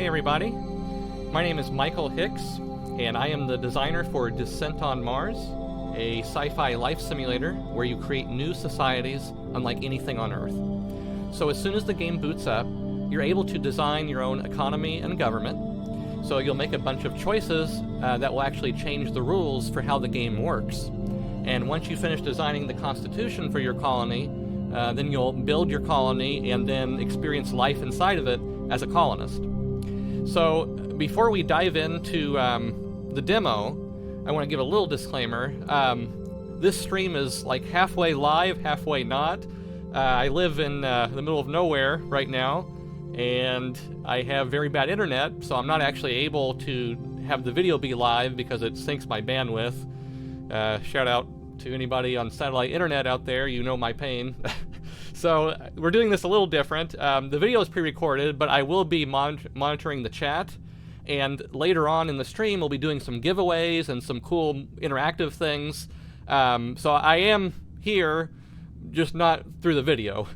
Hey everybody, my name is Michael Hicks, and I am the designer for Dissent on Mars, a sci-fi life simulator where you create new societies unlike anything on Earth. So as soon as the game boots up, you're able to design your own economy and government. So you'll make a bunch of choices that will actually change the rules for how the game works. And once you finish designing the constitution for your colony, then you'll build your colony and then experience life inside of it as a colonist. So before we dive into the demo, I want to give a little disclaimer. This stream is like halfway live, halfway not. I live in the middle of nowhere right now, and I have very bad internet, so I'm not actually able to have the video be live because it sinks my bandwidth. Shout out to anybody on satellite internet out there, you know my pain. So we're doing this a little different. The video is pre-recorded, but I will be monitoring the chat, and later on in the stream we'll be doing some giveaways and some cool interactive things. So I am here, just not through the video.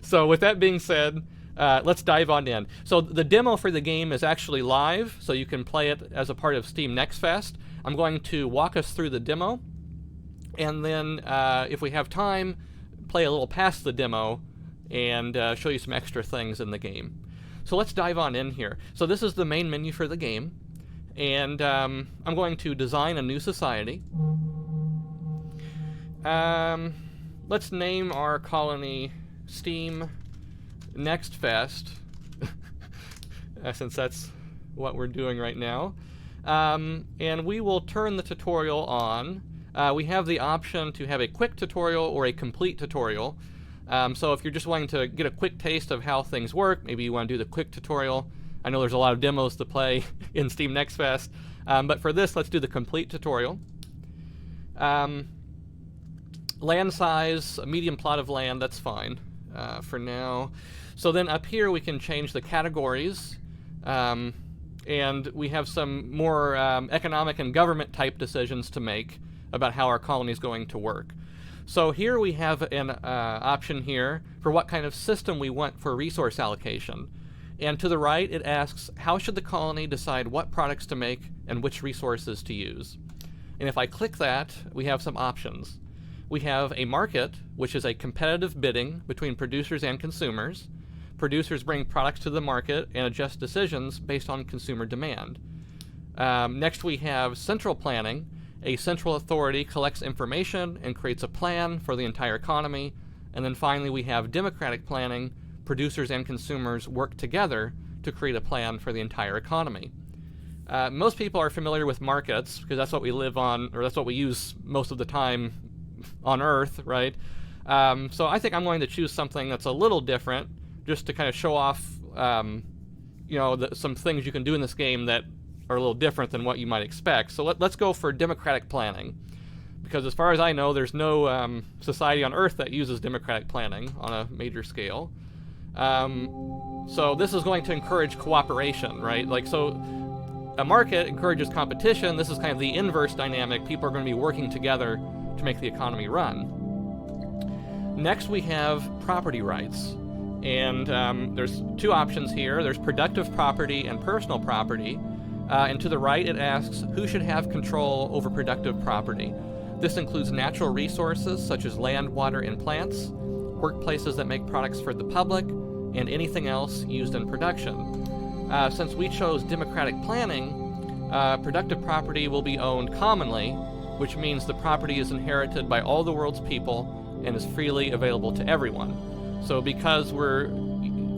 So with that being said, let's dive on in. So the demo for the game is actually live, so you can play it as a part of Steam Next Fest. I'm going to walk us through the demo, and then if we have time, play a little past the demo and show you some extra things in the game. So let's dive on in here. So this is the main menu for the game, and I'm going to design a new society. Let's name our colony Steam Next Fest, since that's what we're doing right now. And we will turn the tutorial on. We have the option to have a quick tutorial or a complete tutorial. So if you're just wanting to get a quick taste of how things work, maybe you want to do the quick tutorial. I know there's a lot of demos to play in Steam Next Fest, but for this, let's do the complete tutorial. Land size, a medium plot of land, that's fine for now. So then up here we can change the categories, and we have some more economic and government type decisions to make about how our colony is going to work. So here we have an option here for what kind of system we want for resource allocation. And to the right it asks, how should the colony decide what products to make and which resources to use? And if I click that, we have some options. We have a market, which is a competitive bidding between producers and consumers. Producers bring products to the market and adjust decisions based on consumer demand. Next we have central planning. A central authority collects information and creates a plan for the entire economy. And then finally we have democratic planning. Producers and consumers work together to create a plan for the entire economy. Most people are familiar with markets because that's what we live on, or that's what we use most of the time on Earth, right? So I think I'm going to choose something that's a little different, just to kind of show off some things you can do in this game that are a little different than what you might expect. So let's go for democratic planning, because as far as I know, there's no society on Earth that uses democratic planning on a major scale. So this is going to encourage cooperation, right? So a market encourages competition. This is kind of the inverse dynamic. People are going to be working together to make the economy run. Next we have property rights, and there's two options here. There's productive property and personal property. And to the right, it asks who should have control over productive property. This includes natural resources such as land, water, and plants, workplaces that make products for the public, and anything else used in production. Since we chose democratic planning, productive property will be owned commonly, which means the property is inherited by all the world's people and is freely available to everyone. So because we're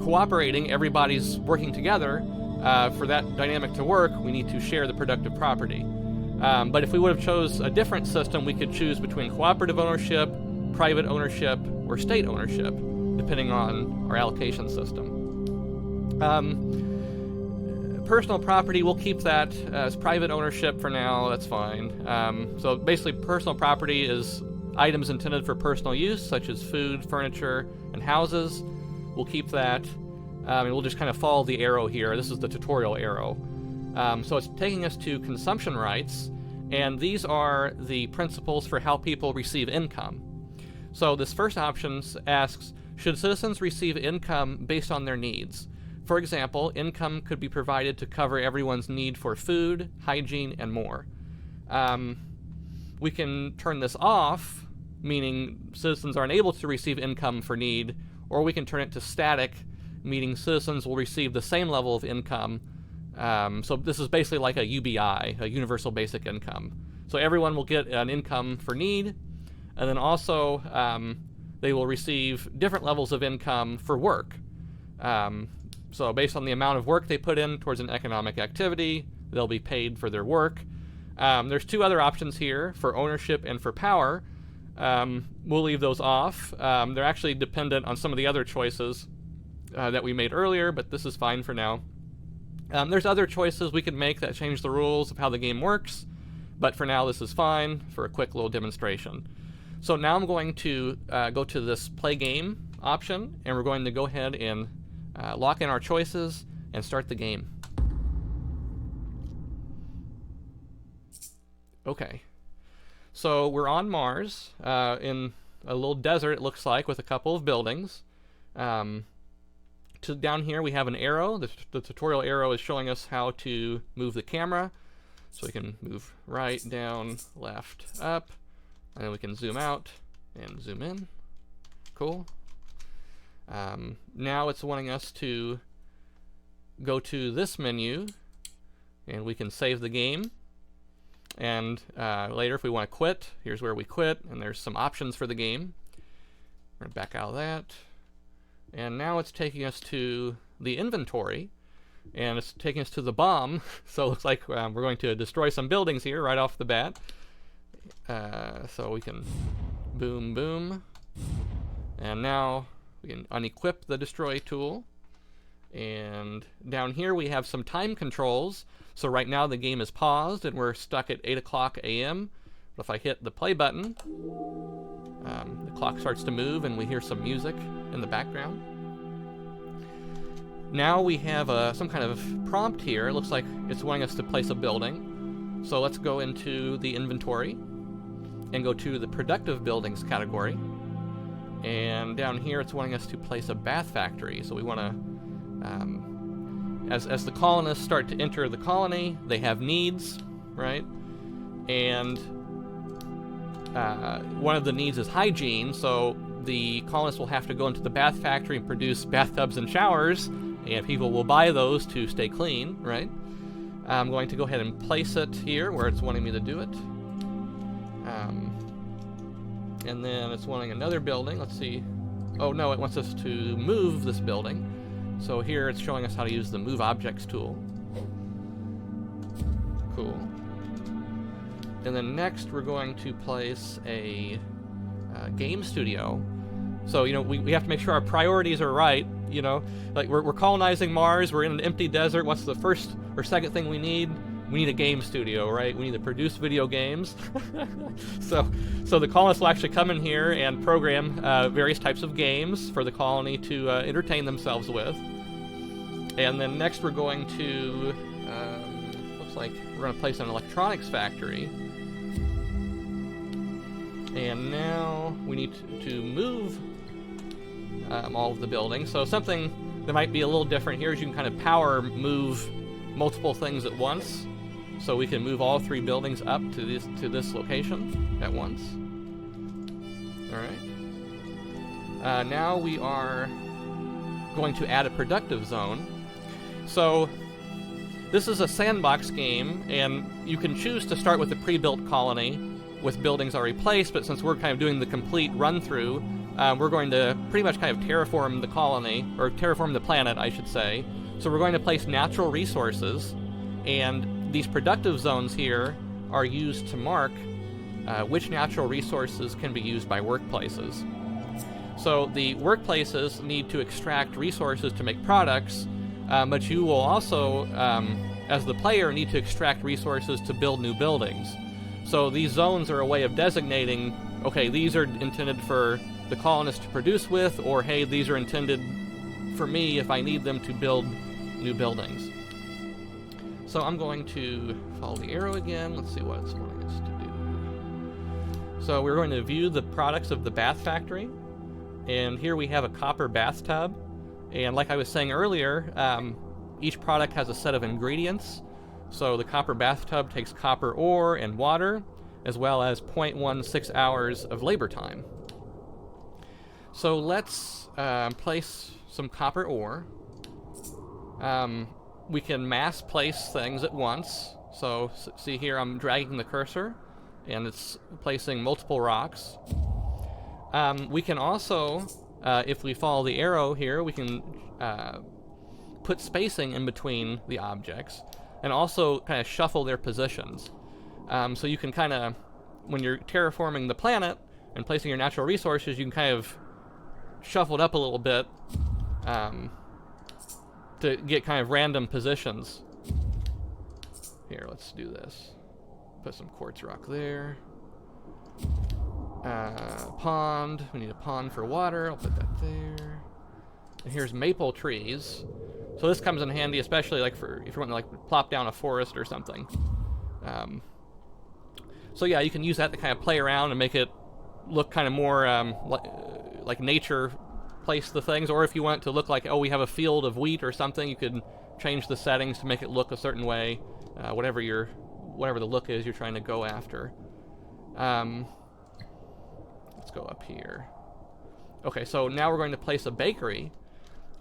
cooperating, everybody's working together, for that dynamic to work, we need to share the productive property. But if we would have chose a different system, we could choose between cooperative ownership, private ownership, or state ownership, depending on our allocation system. Personal property, we'll keep that as private ownership for now, that's fine. So basically personal property is items intended for personal use, such as food, furniture, and houses. We'll keep that. And we'll just kind of follow the arrow here. This is the tutorial arrow. So it's taking us to consumption rights, and these are the principles for how people receive income. So this first option asks, should citizens receive income based on their needs? For example, income could be provided to cover everyone's need for food, hygiene, and more. We can turn this off, meaning citizens are unable to receive income for need, or we can turn it to static, meaning citizens will receive the same level of income. So this is basically like a UBI, a universal basic income. So everyone will get an income for need, and then also they will receive different levels of income for work. So based on the amount of work they put in towards an economic activity, they'll be paid for their work. There's two other options here, for ownership and for power. We'll leave those off. They're actually dependent on some of the other choices that we made earlier, but this is fine for now. There's other choices we could make that change the rules of how the game works, but for now this is fine for a quick little demonstration. So now I'm going to go to this play game option, and we're going to go ahead and lock in our choices and start the game. Okay, so we're on Mars in a little desert, it looks like, with a couple of buildings. Down here we have an arrow. The tutorial arrow is showing us how to move the camera. So we can move right, down, left, up, and then we can zoom out and zoom in. Cool. Now it's wanting us to go to this menu, and we can save the game. And later, if we want to quit, here's where we quit, and there's some options for the game. We're going to back out of that. And now it's taking us to the inventory, and it's taking us to the bomb. So it looks like we're going to destroy some buildings here right off the bat. So we can boom, boom. And now we can unequip the destroy tool. And down here we have some time controls. So right now the game is paused and we're stuck at 8 o'clock a.m. But if I hit the play button, the clock starts to move and we hear some music in the background. Now we have some kind of prompt here. It looks like it's wanting us to place a building. So let's go into the inventory and go to the productive buildings category. And down here it's wanting us to place a bath factory. So we want to, as the colonists start to enter the colony, they have needs, right? And one of the needs is hygiene, so the colonists will have to go into the bath factory and produce bathtubs and showers, and people will buy those to stay clean, right? I'm going to go ahead and place it here where it's wanting me to do it. And then it's wanting another building. Let's see. Oh no, it wants us to move this building. So here it's showing us how to use the Move Objects tool. Cool. And then next we're going to place a game studio. So, you know, we have to make sure our priorities are right, you know. Like, we're colonizing Mars, we're in an empty desert. What's the first or second thing we need? We need a game studio, right? We need to produce video games. So the colonists will actually come in here and program various types of games for the colony to entertain themselves with. And then next we're going to, looks like we're going to place an electronics factory. And now we need to move all of the buildings. So something that might be a little different here is you can kind of power move multiple things at once. So we can move all 3 buildings up to this location at once. All right. Now we are going to add a productive zone. So this is a sandbox game, and you can choose to start with a pre-built colony with buildings already placed, but since we're kind of doing the complete run-through, we're going to pretty much kind of terraform the colony, or terraform the planet, I should say. So we're going to place natural resources, and these productive zones here are used to mark which natural resources can be used by workplaces. So the workplaces need to extract resources to make products, but you will also, as the player, need to extract resources to build new buildings. So these zones are a way of designating, okay, these are intended for the colonists to produce with, or hey, these are intended for me if I need them to build new buildings. So I'm going to follow the arrow again. Let's see what it's wanting us to do. So we're going to view the products of the bath factory. And here we have a copper bathtub. And like I was saying earlier, each product has a set of ingredients. So the copper bathtub takes copper ore and water, as well as 0.16 hours of labor time. So let's place some copper ore. We can mass place things at once. So see here, I'm dragging the cursor, and it's placing multiple rocks. We can also, if we follow the arrow here, we can put spacing in between the objects, and also kind of shuffle their positions. So you can kind of, when you're terraforming the planet and placing your natural resources, you can kind of shuffle it up a little bit to get kind of random positions. Here, let's do this. Put some quartz rock there. Pond. We need a pond for water. I'll put that there. And here's maple trees. So this comes in handy, especially like for if you want to like plop down a forest or something. So yeah, you can use that to kind of play around and make it look kind of more like nature place the things. Or if you want it to look like, oh, we have a field of wheat or something, you could change the settings to make it look a certain way, whatever the look is you're trying to go after. Let's go up here. Okay, so now we're going to place a bakery,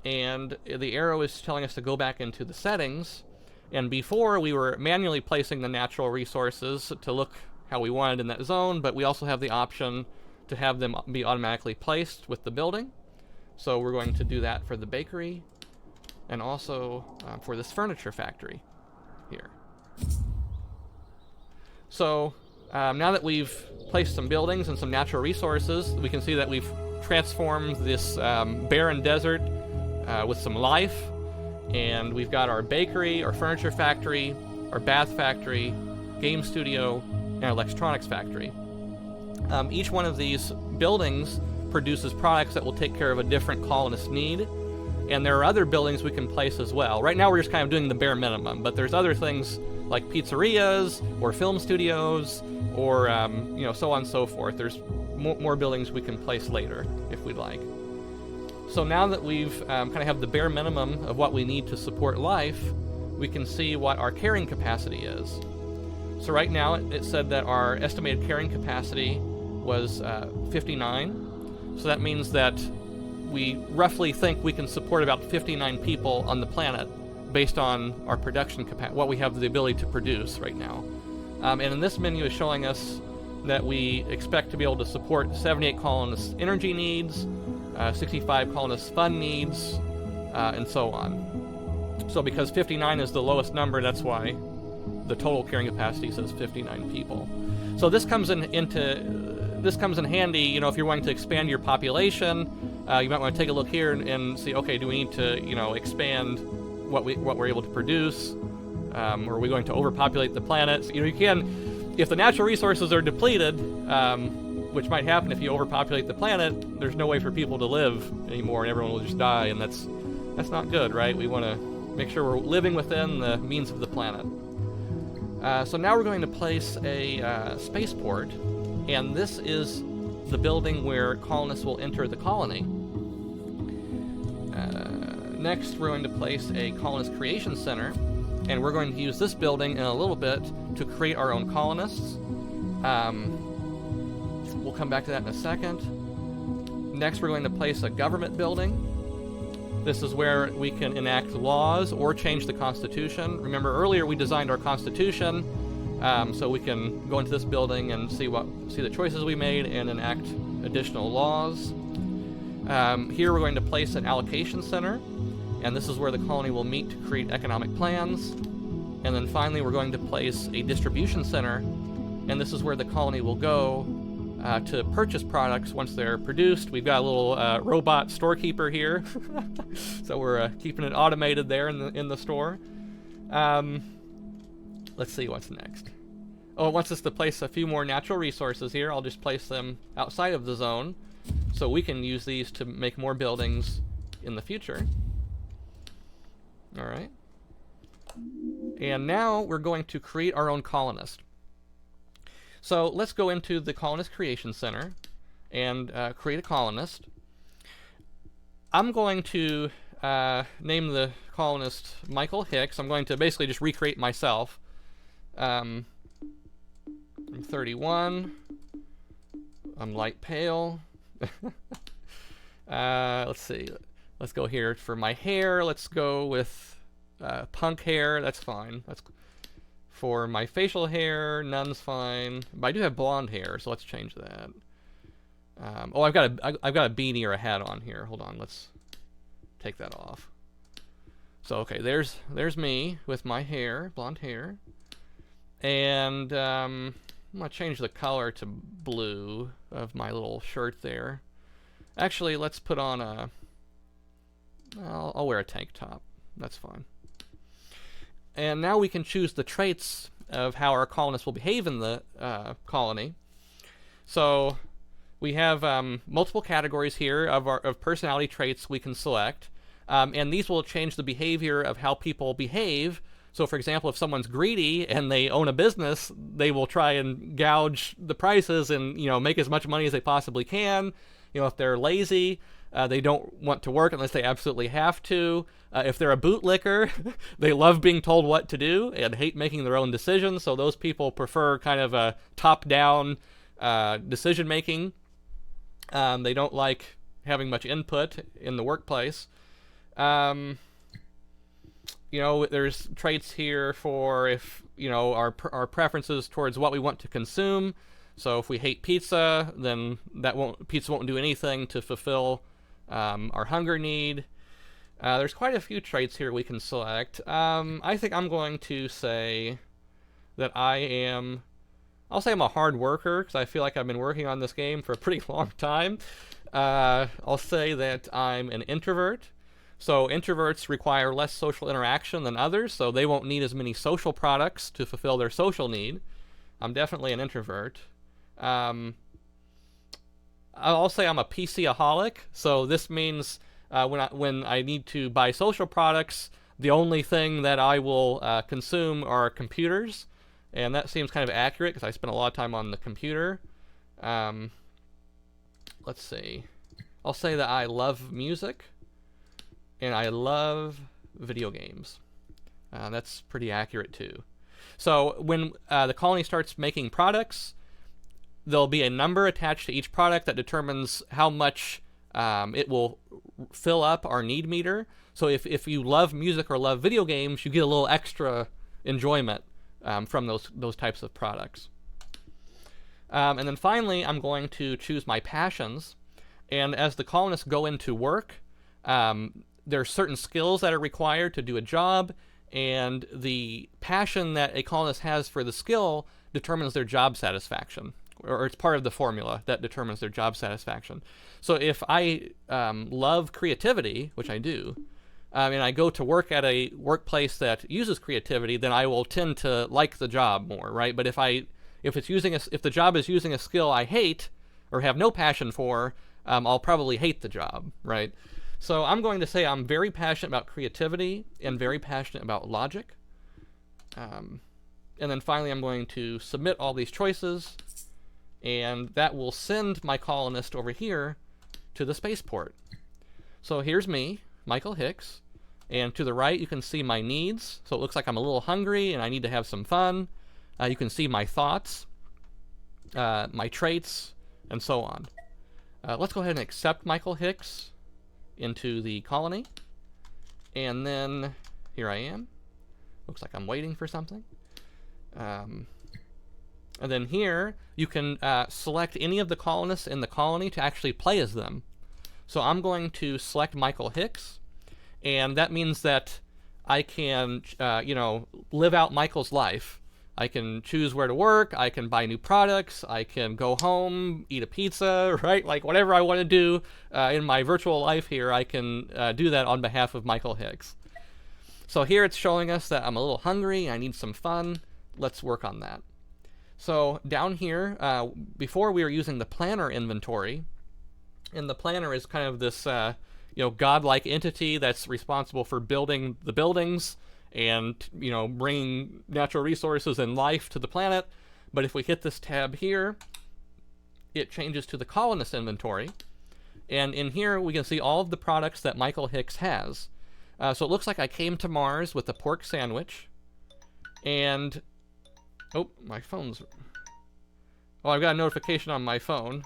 and the arrow is telling us to go back into the settings. And before, we were manually placing the natural resources to look how we wanted in that zone, but we also have the option to have them be automatically placed with the building. So we're going to do that for the bakery, and also for this furniture factory here. So now that we've placed some buildings and some natural resources, we can see that we've transformed this barren desert with some life. And we've got our bakery, our furniture factory, our bath factory, game studio, and our electronics factory. Each one of these buildings produces products that will take care of a different colonist need. And there are other buildings we can place as well. Right now we're just kind of doing the bare minimum, but there's other things like pizzerias or film studios or so on and so forth. There's more buildings we can place later if we'd like. So now that we've kind of have the bare minimum of what we need to support life, we can see what our carrying capacity is. So right now it said that our estimated carrying capacity was 59. So that means that we roughly think we can support about 59 people on the planet based on our production capacity, what we have the ability to produce right now. And in this menu is showing us that we expect to be able to support 78 colonists' energy needs, 65 colonists' fund needs, and so on. So because 59 is the lowest number, that's why the total carrying capacity says 59 people. So this comes in handy, if you're wanting to expand your population. You might want to take a look here and see, okay, do we need to, expand what we're able to produce? Or are we going to overpopulate the planet? So, you can, if the natural resources are depleted, which might happen if you overpopulate the planet, there's no way for people to live anymore, and everyone will just die, and that's not good, right? We want to make sure we're living within the means of the planet. So now we're going to place a spaceport, and this is the building where colonists will enter the colony. Next, we're going to place a colonist creation center, and we're going to use this building in a little bit to create our own colonists. We'll come back to that in a second. Next, we're going to place a government building. This is where we can enact laws or change the Constitution. Remember, earlier we designed our Constitution, so we can go into this building and see the choices we made and enact additional laws. Here we're going to place an allocation center, and this is where the colony will meet to create economic plans. And then finally, we're going to place a distribution center, and this is where the colony will go to purchase products once they're produced. We've got a little robot storekeeper here, so we're keeping it automated there in the store. Let's see what's next. Oh, it wants us to place a few more natural resources here. I'll just place them outside of the zone, so we can use these to make more buildings in the future. All right. And now we're going to create our own colonist. So let's go into the Colonist Creation Center and create a colonist. I'm going to name the colonist Michael Hicks. I'm going to basically just recreate myself. I'm 31. I'm light pale. Let's see. Let's go here for my hair. Let's go with punk hair. That's fine. For my facial hair, none's fine. But I do have blonde hair, so let's change that. Oh, I've got a beanie or a hat on here. Hold on. Let's take that off. So okay, there's me with my hair, blonde hair, and I'm gonna change the color to blue of my little shirt there. Actually, let's put on a. I'll wear a tank top. That's fine. And now we can choose the traits of how our colonists will behave in the colony. So we have multiple categories here of personality traits we can select. And these will change the behavior of how people behave. So, for example, if someone's greedy and they own a business, they will try and gouge the prices and make as much money as they possibly can. If they're lazy, they don't want to work unless they absolutely have to. If they're a bootlicker, they love being told what to do and hate making their own decisions. So those people prefer kind of a top-down decision making. They don't like having much input in the workplace. There's traits here for if our preferences towards what we want to consume. So if we hate pizza, then pizza won't do anything to fulfill our hunger need. There's quite a few traits here we can select. I think I'm going to say that I'll say I'm a hard worker because I feel like I've been working on this game for a pretty long time. I'll say that I'm an introvert. So introverts require less social interaction than others, so they won't need as many social products to fulfill their social need. I'm definitely an introvert. I'll say I'm a PC-aholic, so this means when I need to buy social products, the only thing that I will consume are computers, and that seems kind of accurate because I spend a lot of time on the computer. Let's see. I'll say that I love music. And I love video games. That's pretty accurate too. So when the colony starts making products, there'll be a number attached to each product that determines how much it will fill up our need meter. So if you love music or love video games, you get a little extra enjoyment from those types of products. And then finally, I'm going to choose my passions. And as the colonists go into work, there are certain skills that are required to do a job, and the passion that a colonist has for the skill determines their job satisfaction, or it's part of the formula that determines their job satisfaction. So if I love creativity, which I do, and I go to work at a workplace that uses creativity, then I will tend to like the job more, right? But if the job is using a skill I hate or have no passion for, I'll probably hate the job, right? So I'm going to say I'm very passionate about creativity and very passionate about logic. And then finally I'm going to submit all these choices, and that will send my colonist over here to the spaceport. So here's me, Michael Hicks, and to the right you can see my needs. So it looks like I'm a little hungry and I need to have some fun. You can see my thoughts, my traits, and so on. Let's go ahead and accept Michael Hicks into the colony, and then here I am. Looks like I'm waiting for something. And then here you can select any of the colonists in the colony to actually play as them. So I'm going to select Michael Hicks, and that means that I can live out Michael's life. I can choose where to work, I can buy new products, I can go home, eat a pizza, right? Like whatever I want to do in my virtual life here, I can do that on behalf of Michael Hicks. So here it's showing us that I'm a little hungry, I need some fun. Let's work on that. So down here, before we were using the planner inventory, and the planner is kind of this godlike entity that's responsible for building the buildings and bringing natural resources and life to the planet. But if we hit this tab here, it changes to the colonist inventory, And in here, we can see all of the products that Michael Hicks has. So it looks like I came to Mars with a pork sandwich. And, oh, my phone's... Oh, I've got a notification on my phone.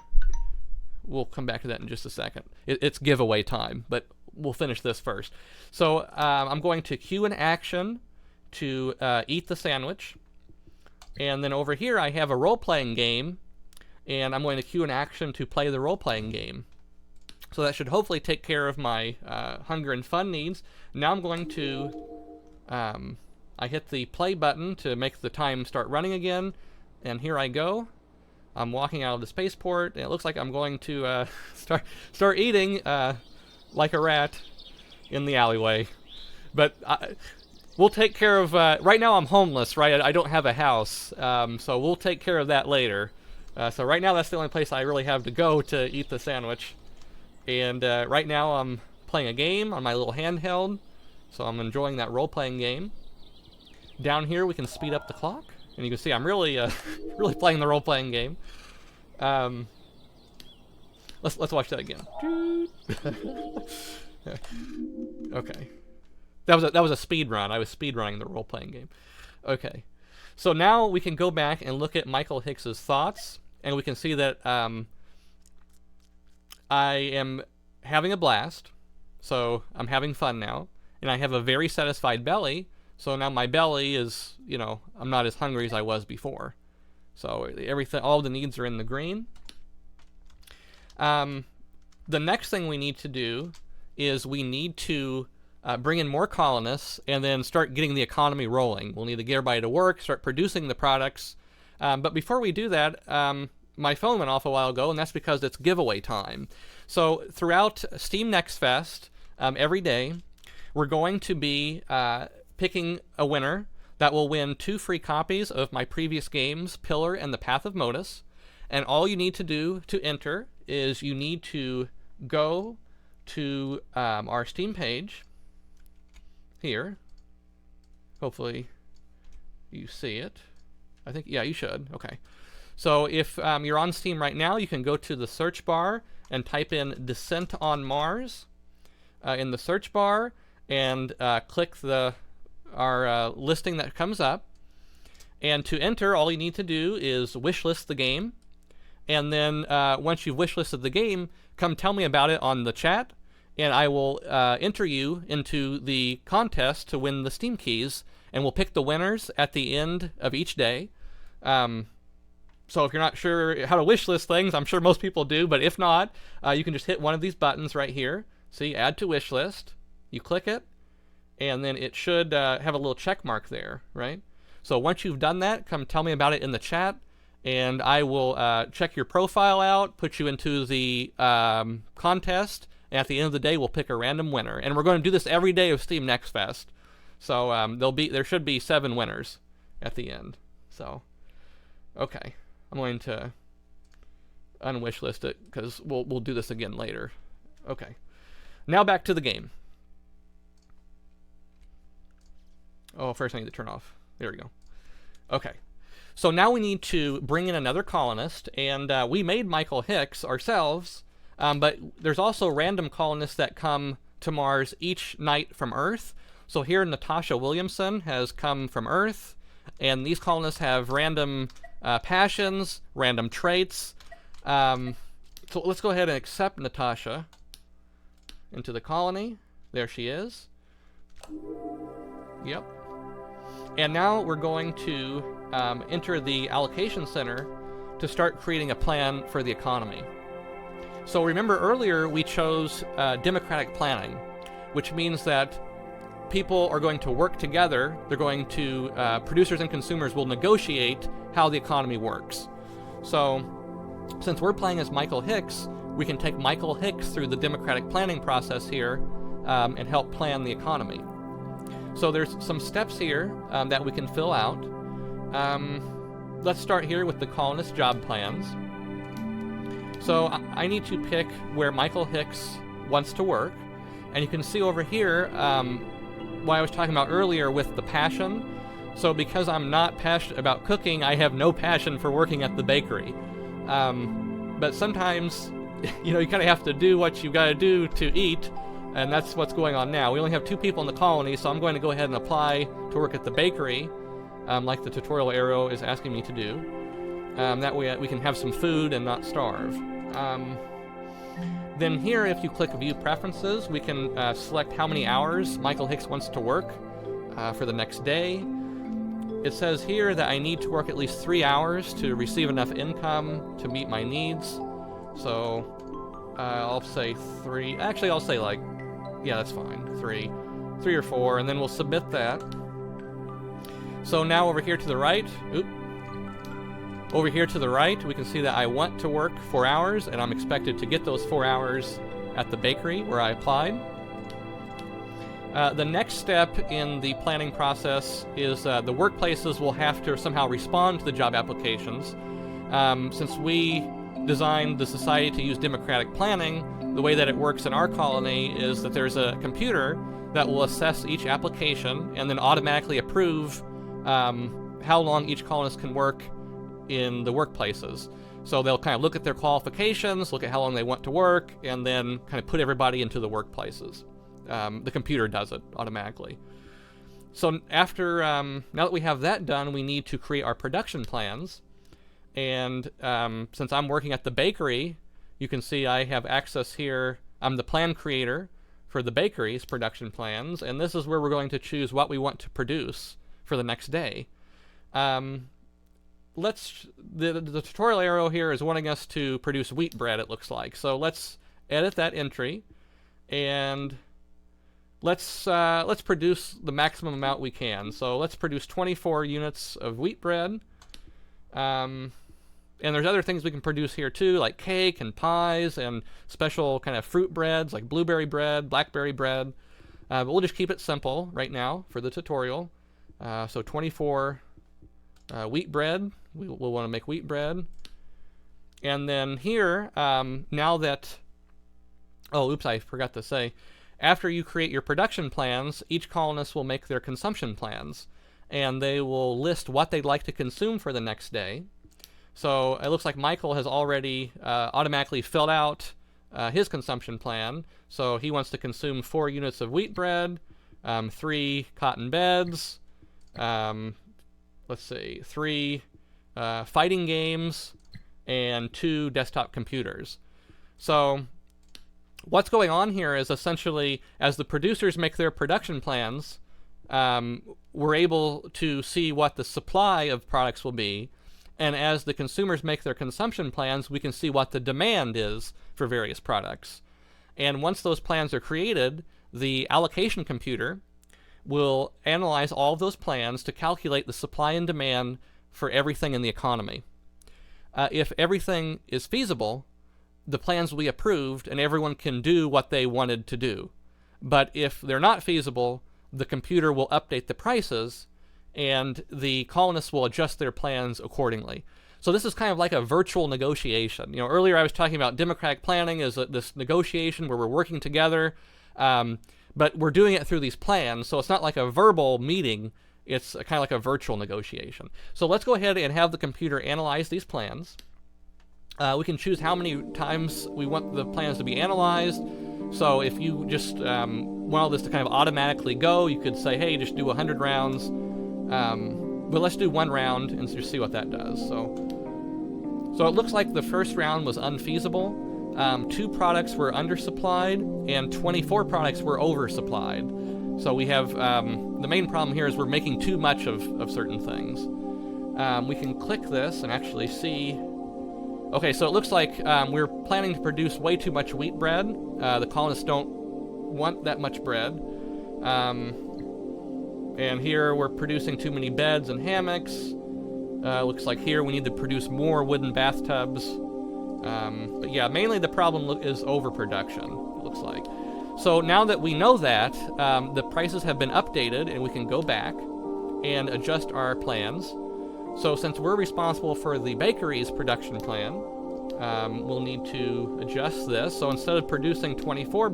We'll come back to that in just a second. It's giveaway time, but we'll finish this first. So I'm going to queue an action to eat the sandwich. And then over here, I have a role-playing game. And I'm going to queue an action to play the role-playing game. So that should hopefully take care of my hunger and fun needs. Now I'm going to... I hit the play button to make the time start running again. And here I go. I'm walking out of the spaceport, and it looks like I'm going to start eating like a rat in the alleyway. But we'll take care of... right now I'm homeless, right? I don't have a house, so we'll take care of that later. So right now that's the only place I really have to go to eat the sandwich. And right now I'm playing a game on my little handheld, so I'm enjoying that role-playing game. Down here we can speed up the clock. And you can see I'm really really playing the role-playing game. Let's watch that again. Okay. That was a speed run. I was speed running the role-playing game. Okay. So now we can go back and look at Michael Hicks's thoughts, and we can see that I am having a blast. So I'm having fun now, and I have a very satisfied belly. So now my belly is, you know, I'm not as hungry as I was before. So everything, all the needs are in the green. The next thing we need to do is we need to bring in more colonists and then start getting the economy rolling. We'll need to get everybody to work, start producing the products. But before we do that, my phone went off a while ago, and that's because it's giveaway time. So throughout Steam Next Fest, every day, we're going to be picking a winner that will win 2 free copies of my previous games, Pillar and the Path of Modus. And all you need to do to enter is you need to go to our Steam page here. Hopefully you see it. I think, yeah, you should. Okay. So if you're on Steam right now, you can go to the search bar and type in Dissent on Mars in the search bar and click our listing that comes up. And to enter, all you need to do is wishlist the game. And then once you've wishlisted the game, come tell me about it on the chat, and I will enter you into the contest to win the Steam keys, and we'll pick the winners at the end of each day. So if you're not sure how to wishlist things, I'm sure most people do, but if not, you can just hit one of these buttons right here. See, add to wishlist. You click it, and then it should have a little check mark there, right? So once you've done that, come tell me about it in the chat, and I will check your profile out, put you into the contest, and at the end of the day, we'll pick a random winner. And we're going to do this every day of Steam Next Fest. So there should be 7 winners at the end. So, okay, I'm going to unwishlist it because we'll do this again later. Okay, now back to the game. Oh, first I need to turn off. There we go. Okay. So now we need to bring in another colonist, and we made Michael Hicks ourselves, but there's also random colonists that come to Mars each night from Earth. So here Natasha Williamson has come from Earth, and these colonists have random passions, random traits. So let's go ahead and accept Natasha into the colony. There she is. Yep. And now we're going to enter the allocation center to start creating a plan for the economy. So remember earlier we chose democratic planning, which means that people are going to work together. They're going to, producers and consumers will negotiate how the economy works. So since we're playing as Michael Hicks, we can take Michael Hicks through the democratic planning process here and help plan the economy. So there's some steps here that we can fill out. Let's start here with the colonist job plans. So I need to pick where Michael Hicks wants to work. And you can see over here what I was talking about earlier with the passion. So because I'm not passionate about cooking, I have no passion for working at the bakery. But sometimes you kind of have to do what you got to do to eat, and that's what's going on now. We only have 2 people in the colony, so I'm going to go ahead and apply to work at the bakery, like the tutorial arrow is asking me to do. That way we can have some food and not starve. Then here, if you click View Preferences, we can select how many hours Michael Hicks wants to work for the next day. It says here that I need to work at least 3 hours to receive enough income to meet my needs. So I'll say 3. Actually, I'll say yeah, that's fine. 3 or 4, and then we'll submit that. So now over here to the right, over here to the right, we can see that I want to work 4 hours, and I'm expected to get those 4 hours at the bakery where I applied. The next step in the planning process is the workplaces will have to somehow respond to the job applications. Since we designed the society to use democratic planning, the way that it works in our colony is that there's a computer that will assess each application and then automatically approve how long each colonist can work in the workplaces. So they'll kind of look at their qualifications, look at how long they want to work, and then kind of put everybody into the workplaces. The computer does it automatically. So after, now that we have that done, we need to create our production plans. And since I'm working at the bakery, you can see I have access here. I'm the plan creator for the bakery's production plans, and this is where we're going to choose what we want to produce for the next day. The tutorial arrow here is wanting us to produce wheat bread, it looks like. So let's edit that entry, and let's produce the maximum amount we can. So let's produce 24 units of wheat bread. And there's other things we can produce here too, like cake and pies and special kind of fruit breads like blueberry bread, blackberry bread. But we'll just keep it simple right now for the tutorial. So 24 wheat bread. We'll want to make wheat bread. And then here, now that... Oh, oops, I forgot to say. After you create your production plans, each colonist will make their consumption plans. And they will list what they'd like to consume for the next day. So it looks like Michael has already automatically filled out his consumption plan. So he wants to consume 4 units of wheat bread, 3 cotton beds, let's see, 3 fighting games, and 2 desktop computers. So what's going on here is essentially, as the producers make their production plans, we're able to see what the supply of products will be. And as the consumers make their consumption plans, we can see what the demand is for various products. And once those plans are created, the allocation computer will analyze all of those plans to calculate the supply and demand for everything in the economy. If everything is feasible, the plans will be approved and everyone can do what they wanted to do. But if they're not feasible, the computer will update the prices and the colonists will adjust their plans accordingly. So this is kind of like a virtual negotiation. Earlier I was talking about democratic planning as this negotiation where we're working together, but we're doing it through these plans, so it's not like a verbal meeting, it's kind of like a virtual negotiation. So let's go ahead and have the computer analyze these plans. We can choose how many times we want the plans to be analyzed. So if you just want all this to kind of automatically go, you could say, hey, just do 100 rounds. But let's do 1 round and just see what that does. So it looks like the first round was unfeasible. 2 products were undersupplied and 24 products were oversupplied. So we have the main problem here is we're making too much of certain things. We can click this and actually see. Okay, so it looks like we're planning to produce way too much wheat bread. The colonists don't want that much bread. And here we're producing too many beds and hammocks. Looks like here we need to produce more wooden bathtubs. But yeah, mainly the problem is overproduction, it looks like. So now that we know that, the prices have been updated and we can go back and adjust our plans. So since we're responsible for the bakery's production plan, we'll need to adjust this. So instead of producing 24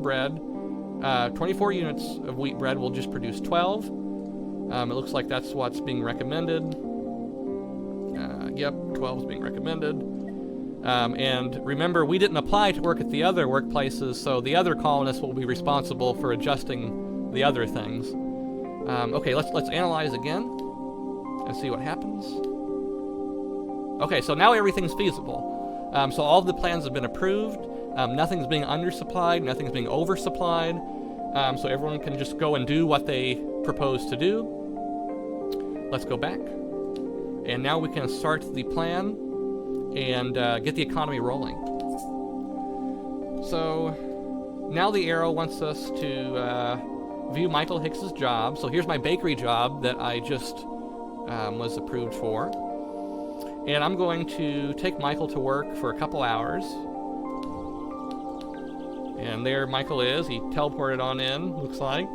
units of wheat bread, we'll just produce 12. It looks like that's what's being recommended. Yep, 12 is being recommended. And remember, we didn't apply to work at the other workplaces, so the other colonists will be responsible for adjusting the other things. Okay, let's analyze again and see what happens. Okay, so now everything's feasible. So all of the plans have been approved. Nothing's being undersupplied, nothing's being oversupplied. So everyone can just go and do what they propose to do. Let's go back. And now we can start the plan and get the economy rolling. So now the arrow wants us to view Michael Hicks's job. So here's my bakery job that I just was approved for. And I'm going to take Michael to work for a couple hours. And there Michael is. He teleported on in, looks like.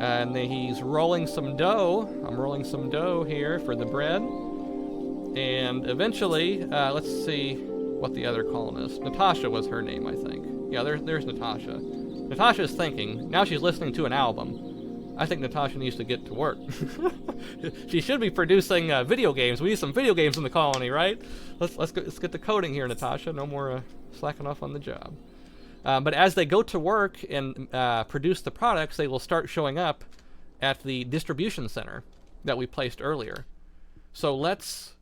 And then he's rolling some dough. I'm rolling some dough here for the bread. And eventually, let's see what the other colonist... Natasha was her name, I think. Yeah, there's Natasha. Natasha's thinking. Now she's listening to an album. I think Natasha needs to get to work. She should be producing video games. We need some video games in the colony, right? Let's get to coding here, Natasha. No more slacking off on the job. But as they go to work and produce the products, they will start showing up at the distribution center that we placed earlier. So let's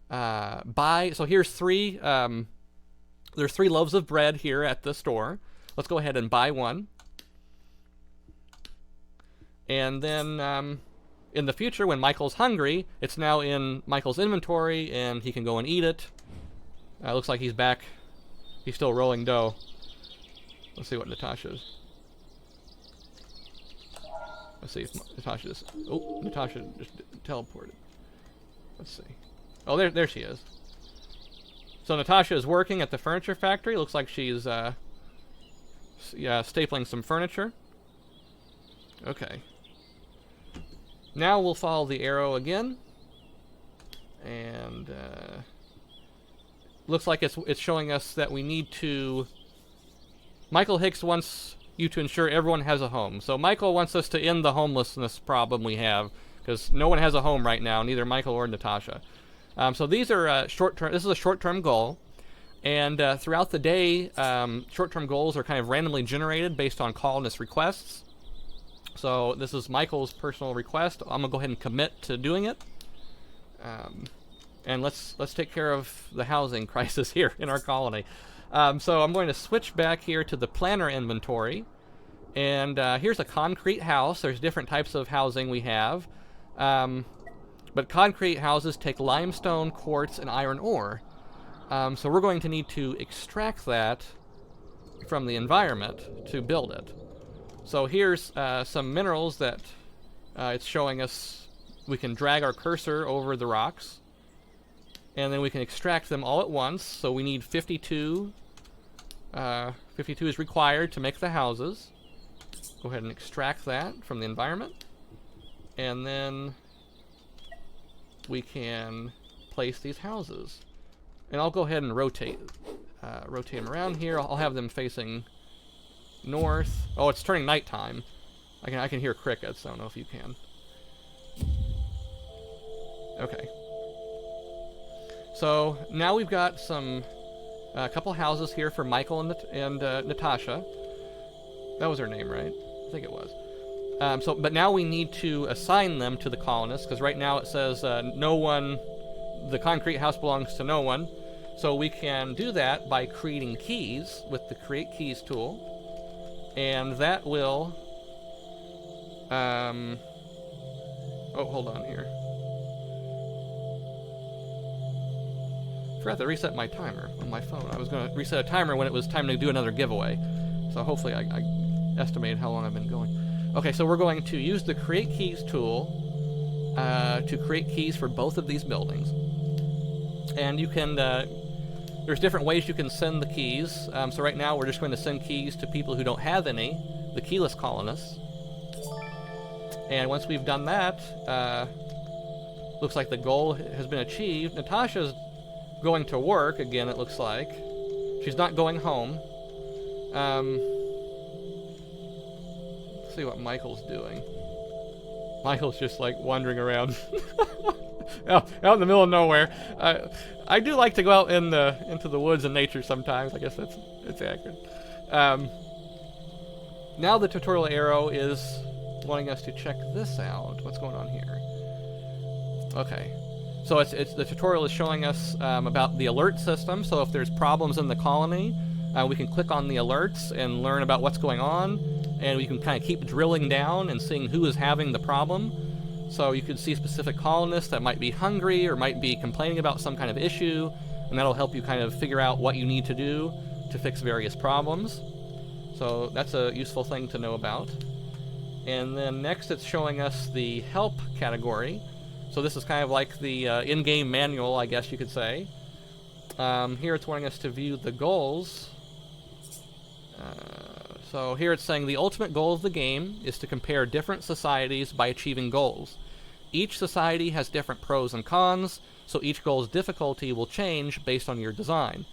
buy. So here's three. There's 3 loaves of bread here at the store. Let's go ahead and buy one. And then in the future, when Michael's hungry, it's now in Michael's inventory, and he can go and eat it. Looks like he's back. He's still rolling dough. Let's see what Natasha's. Let's see if Natasha just teleported. Let's see. Oh, there she is. So Natasha is working at the furniture factory. Looks like she's stapling some furniture. Okay. Now we'll follow the arrow again. And looks like it's showing us that we need to... Michael Hicks wants you to ensure everyone has a home. So Michael wants us to end the homelessness problem we have, because no one has a home right now, neither Michael or Natasha. So these are short-term. This is a short-term goal, and throughout the day, short-term goals are kind of randomly generated based on colonist requests. So this is Michael's personal request. I'm gonna go ahead and commit to doing it, and let's take care of the housing crisis here in our colony. So I'm going to switch back here to the planner inventory, and here's a concrete house. There's different types of housing we have. But concrete houses take limestone, quartz, and iron ore. So we're going to need to extract that from the environment to build it. So here's some minerals that it's showing us. We can drag our cursor over the rocks, and then we can extract them all at once. So we need 52. 52 is required to make the houses. Go ahead and extract that from the environment. And then we can place these houses. And I'll go ahead and rotate them around here. I'll have them facing north. Oh, it's turning nighttime. I can hear crickets. I don't know if you can. Okay. So now we've got a couple houses here for Michael and Natasha. That was her name, right? I think it was. But now we need to assign them to the colonists, because right now it says no one, the concrete house belongs to no one. So we can do that by creating keys with the Create Keys tool. And that will... oh, hold on here. Forgot to reset my timer on my phone. I was going to reset a timer when it was time to do another giveaway. So hopefully I estimated how long I've been going. Okay, so we're going to use the Create Keys tool to create keys for both of these buildings. And you can, there's different ways you can send the keys. So right now we're just going to send keys to people who don't have any, the keyless colonists. And once we've done that, looks like the goal has been achieved. Natasha's going to work again, it looks like. She's not going home. Let's see what Michael's doing. Michael's just like wandering around. out in the middle of nowhere. I do like to go out into the woods and nature sometimes. I guess it's accurate. Now the tutorial arrow is wanting us to check this out. What's going on here? Okay. So it's the tutorial is showing us about the alert system. So if there's problems in the colony, we can click on the alerts and learn about what's going on, and we can kind of keep drilling down and seeing who is having the problem. So you can see specific colonists that might be hungry or might be complaining about some kind of issue, and that'll help you kind of figure out what you need to do to fix various problems. So that's a useful thing to know about. And then next it's showing us the help category. So this is kind of like the in-game manual, I guess you could say. Here it's wanting us to view the goals. So here it's saying the ultimate goal of the game is to compare different societies by achieving goals. Each society has different pros and cons, so each goal's difficulty will change based on your design.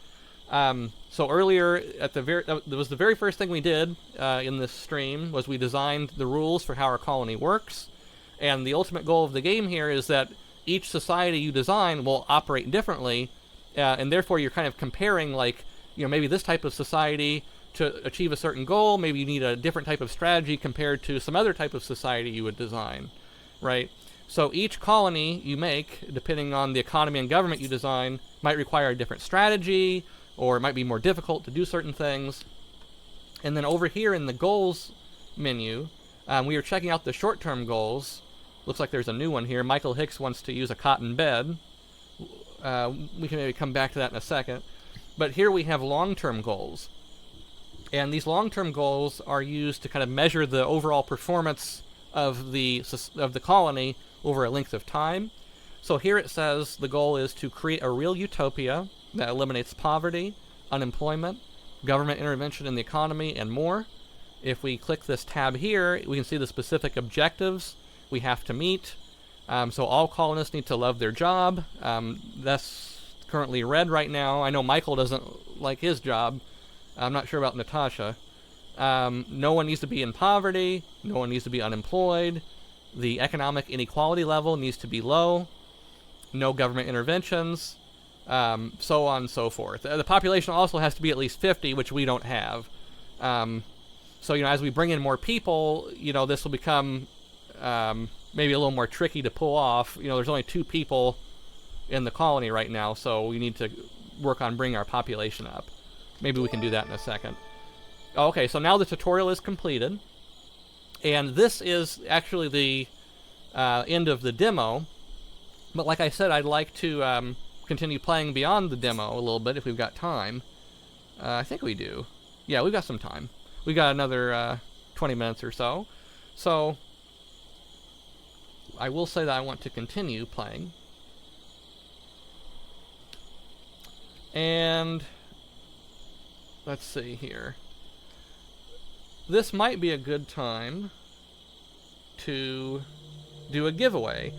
So earlier, that was the very first thing we did in this stream, was we designed the rules for how our colony works. And the ultimate goal of the game here is that each society you design will operate differently, and therefore you're kind of comparing, like, maybe this type of society, to achieve a certain goal, maybe you need a different type of strategy compared to some other type of society you would design, right? So each colony you make, depending on the economy and government you design, might require a different strategy, or it might be more difficult to do certain things. And then over here in the goals menu, we are checking out the short-term goals. Looks like there's a new one here. Michael Hicks wants to use a cotton bed. We can maybe come back to that in a second. But here we have long-term goals. And these long-term goals are used to kind of measure the overall performance of the colony over a length of time. So here it says the goal is to create a real utopia that eliminates poverty, unemployment, government intervention in the economy, and more. If we click this tab here, we can see the specific objectives we have to meet. So all colonists need to love their job. That's currently red right now. I know Michael doesn't like his job. I'm not sure about Natasha. No one needs to be in poverty. No one needs to be unemployed. The economic inequality level needs to be low. No government interventions. So on and so forth. The population also has to be at least 50, which we don't have. So, as we bring in more people, this will become maybe a little more tricky to pull off. There's only 2 people in the colony right now, so we need to work on bringing our population up. Maybe we can do that in a second. Okay, so now the tutorial is completed. And this is actually the end of the demo. But like I said, I'd like to continue playing beyond the demo a little bit if we've got time. I think we do. Yeah, we've got some time. We got another 20 minutes or so. So I will say that I want to continue playing. And let's see here. This might be a good time to do a giveaway.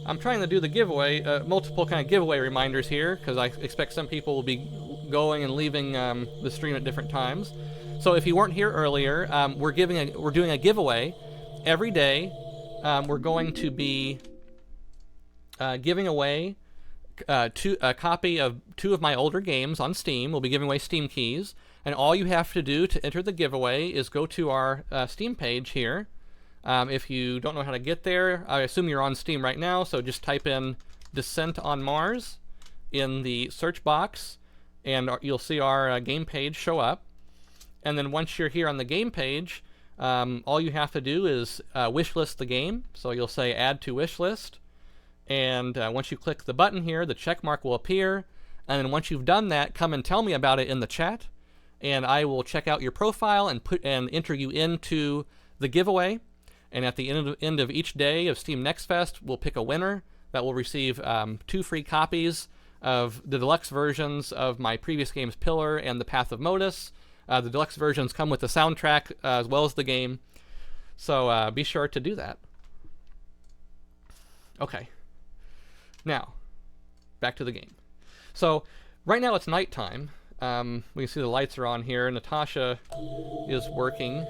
I'm trying to do the giveaway, multiple kind of giveaway reminders here, because I expect some people will be going and leaving the stream at different times. So if you weren't here earlier, we're doing a giveaway every day. We're going to be giving away a copy of 2 of my older games on Steam. We'll be giving away Steam keys, and all you have to do to enter the giveaway is go to our Steam page here. If you don't know how to get there, I assume you're on Steam right now, so just type in Dissent on Mars in the search box, and you'll see our game page show up. And then once you're here on the game page, all you have to do is wishlist the game. So you'll say Add to Wishlist. And once you click the button here, the check mark will appear. And then once you've done that, come and tell me about it in the chat. And I will check out your profile and enter you into the giveaway. And at the end of each day of Steam Next Fest, we'll pick a winner that will receive 2 free copies of the deluxe versions of my previous games, Pillar and The Path of Modus. The deluxe versions come with the soundtrack as well as the game. So be sure to do that. Okay. Now, back to the game. So right now it's nighttime. We can see the lights are on here. Natasha is working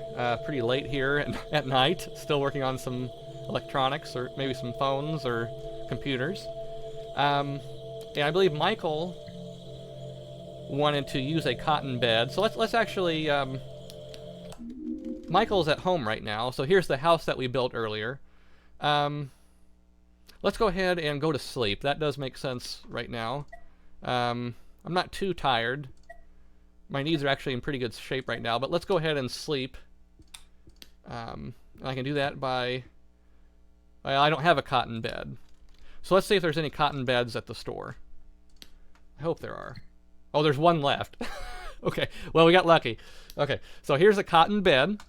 pretty late here at night, still working on some electronics or maybe some phones or computers. And I believe Michael wanted to use a cotton bed. So let's actually... Michael's at home right now, so here's the house that we built earlier. Let's go ahead and go to sleep. That does make sense right now. I'm not too tired. My knees are actually in pretty good shape right now, but let's go ahead and sleep. I can do that by... I don't have a cotton bed. So let's see if there's any cotton beds at the store. I hope there are. Oh, there's one left. Okay, well, we got lucky. Okay, so here's a cotton bed.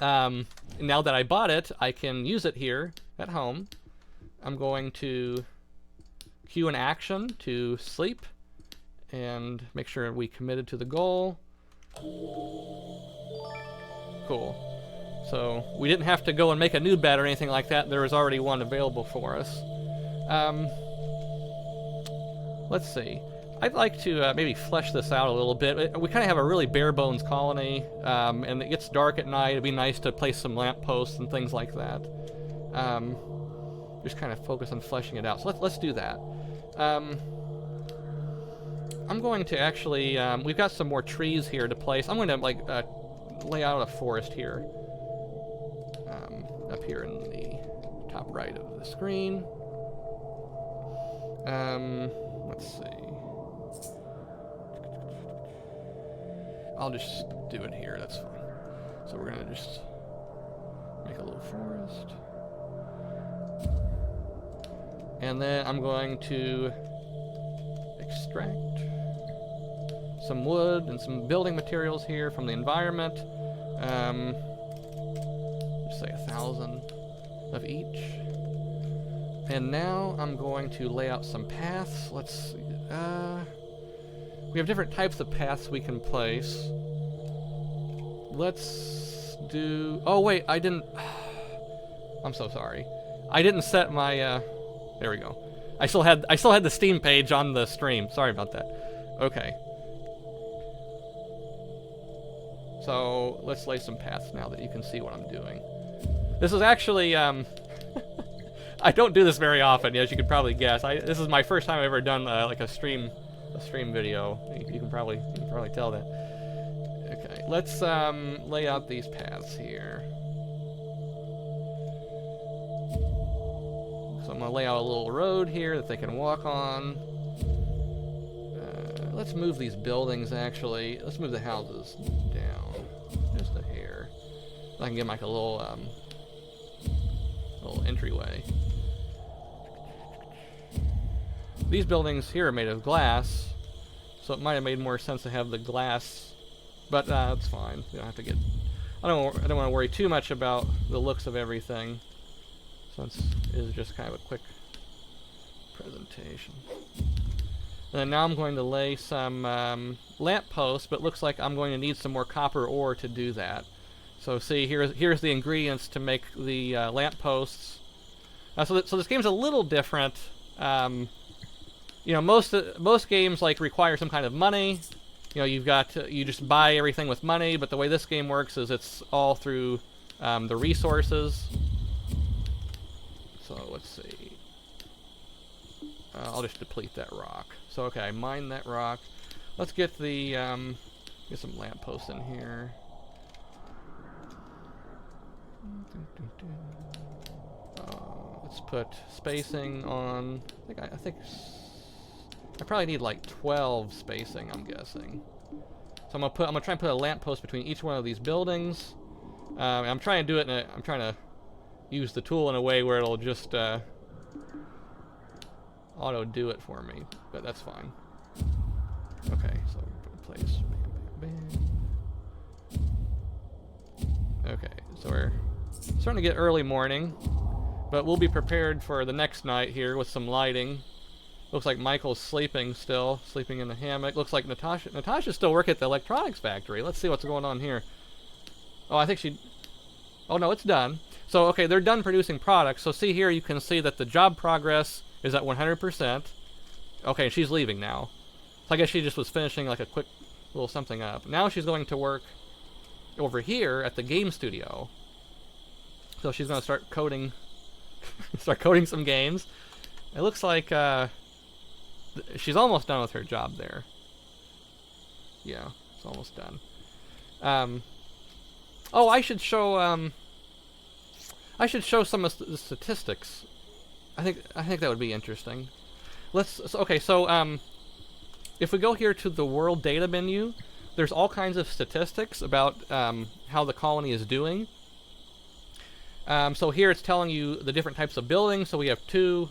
Now that I bought it, I can use it here at home. I'm going to cue an action to sleep and make sure we committed to the goal. Cool. So we didn't have to go and make a new bed or anything like that. There was already one available for us. Let's see. I'd like to maybe flesh this out a little bit. We kind of have a really bare bones colony, and it gets dark at night. It'd be nice to place some lampposts and things like that. Just kind of focus on fleshing it out. So let's do that. I'm going to actually, we've got some more trees here to place. I'm going to like lay out a forest here, up here in the top right of the screen. Let's see. I'll just do it here, that's fine. So we're gonna just make a little forest. And then I'm going to extract some wood and some building materials here from the environment. Just say 1,000 of each. And now I'm going to lay out some paths. Let's see. We have different types of paths we can place. Let's do... Oh, wait, I didn't... I'm so sorry. I didn't set my... There we go. I still had the Steam page on the stream. Sorry about that. Okay. So, let's lay some paths now that you can see what I'm doing. This is actually... I don't do this very often, as you could probably guess. This is my first time I've ever done like a stream video. You can probably tell that. Okay, let's lay out these paths here. So I'm gonna lay out a little road here that they can walk on. Let's move these buildings. Actually, let's move the houses down just a hair. I can get like a little entryway. These buildings here are made of glass, so it might have made more sense to have the glass, but that's fine. You don't have to get... I don't want to worry too much about the looks of everything, since it is just kind of a quick presentation. And then now I'm going to lay some lamp posts, but it looks like I'm going to need some more copper ore to do that. So see, here's the ingredients to make the lamp posts. So this game's a little different. You know, most games like require some kind of money. You know, you just buy everything with money, but the way this game works is it's all through the resources. So let's see. I'll just deplete that rock. So okay, I mined that rock. Let's get the get some lampposts in here. Let's put spacing on. I think I probably need like 12 spacing, I'm guessing. So I'm gonna try and put a lamppost between each one of these buildings. I'm trying to do it I'm trying to use the tool in a way where it'll just auto do it for me, but that's fine. Okay, so place. Bam, bam, bam. Okay, so we're starting to get early morning, but we'll be prepared for the next night here with some lighting. Looks like Michael's sleeping still, sleeping in the hammock. Looks like Natasha's still working at the electronics factory. Let's see what's going on here. Oh, I think oh no, it's done. So, okay, they're done producing products. So see here, you can see that the job progress is at 100%. Okay, she's leaving now. So I guess she just was finishing like a quick little something up. Now she's going to work over here at the game studio. So she's going to start coding, start coding some games. It looks like she's almost done with her job there. Yeah, it's almost done. Oh, I should show some of the statistics. I think that would be interesting. So if we go here to the world data menu, there's all kinds of statistics about how the colony is doing. So here it's telling you the different types of buildings. So we have two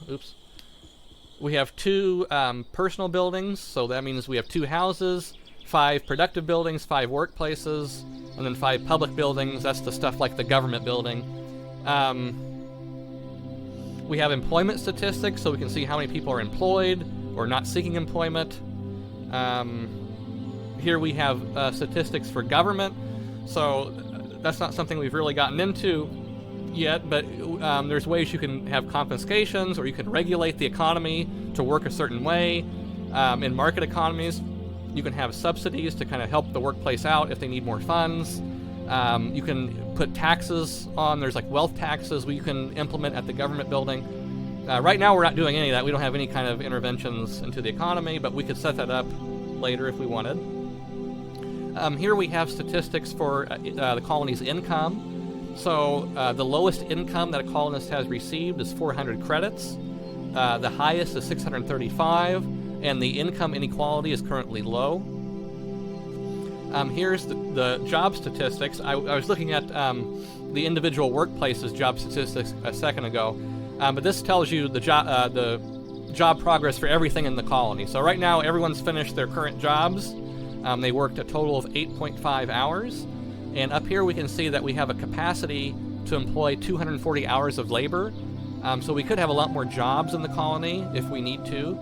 personal buildings. So that means we have 2 houses, 5 productive buildings, 5 workplaces, and then 5 public buildings. That's the stuff like the government building. We have employment statistics, so we can see how many people are employed or not seeking employment. Here we have statistics for government. So that's not something we've really gotten into yet, but there's ways you can have confiscations, or you can regulate the economy to work a certain way. In market economies, you can have subsidies to kind of help the workplace out if they need more funds. You can put taxes on. There's like wealth taxes you can implement at the government building. Right now we're not doing any of that. We don't have any kind of interventions into the economy, but we could set that up later if we wanted. Here we have statistics for the colony's income. So the lowest income that a colonist has received is 400 credits. The highest is 635, and the income inequality is currently low. Here's the job statistics. I was looking at the individual workplaces job statistics a second ago, but this tells you the job progress for everything in the colony. So right now, everyone's finished their current jobs. They worked a total of 8.5 hours. And up here we can see that we have a capacity to employ 240 hours of labor. So we could have a lot more jobs in the colony if we need to,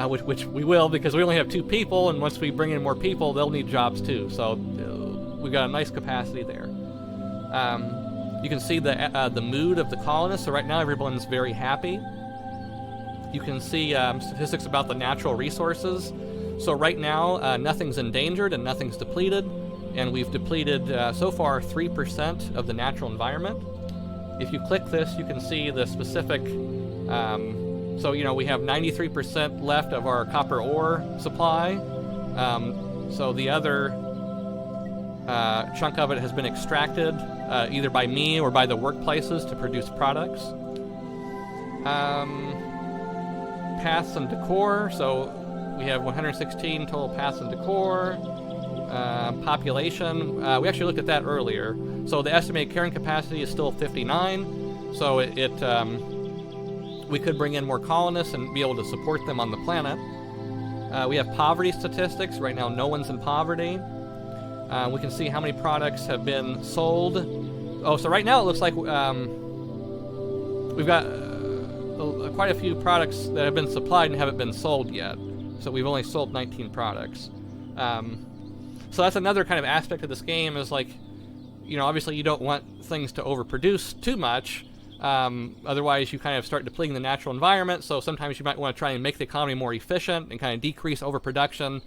which we will, because we only have 2 people, and once we bring in more people, they'll need jobs too. So we've got a nice capacity there. You can see the mood of the colonists. So right now everyone's very happy. You can see statistics about the natural resources. So right now nothing's endangered and nothing's depleted. And we've depleted, so far, 3% of the natural environment. If you click this, you can see the specific... so, we have 93% left of our copper ore supply. So the other chunk of it has been extracted, either by me or by the workplaces to produce products. Paths and decor. So we have 116 total paths and decor. Population, we actually looked at that earlier. So the estimated carrying capacity is still 59. So we could bring in more colonists and be able to support them on the planet. We have poverty statistics. Right now, no one's in poverty. We can see how many products have been sold. Oh, so right now it looks like we've got quite a few products that have been supplied and haven't been sold yet. So we've only sold 19 products. So that's another kind of aspect of this game is like, obviously you don't want things to overproduce too much. Otherwise you kind of start depleting the natural environment. So sometimes you might want to try and make the economy more efficient and kind of decrease overproduction.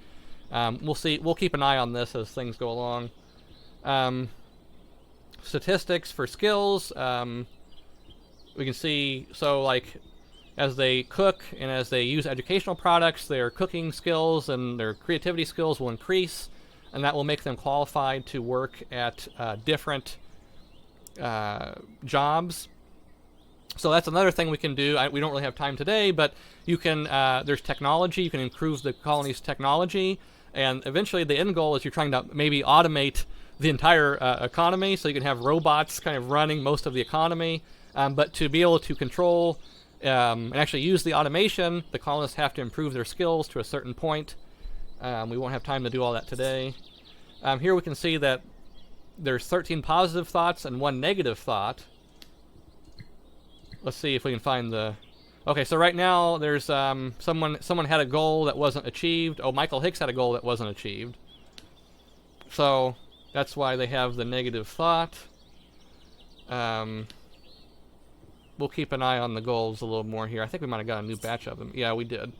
We'll see. We'll keep an eye on this as things go along. Statistics for skills. We can see, so like as they cook and as they use educational products, their cooking skills and their creativity skills will increase. And that will make them qualified to work at different jobs. So that's another thing we can do. We don't really have time today, but you can. There's technology. You can improve the colony's technology, and eventually the end goal is you're trying to maybe automate the entire economy, so you can have robots kind of running most of the economy. But to be able to control and actually use the automation, the colonists have to improve their skills to a certain point. We won't have time to do all that today. Here we can see that there's 13 positive thoughts and 1 negative thought. Let's see if we can find the... Okay, so right now there's someone had a goal that wasn't achieved. Oh, Michael Hicks had a goal that wasn't achieved. So that's why they have the negative thought. We'll keep an eye on the goals a little more here. I think we might have got a new batch of them. Yeah, we did.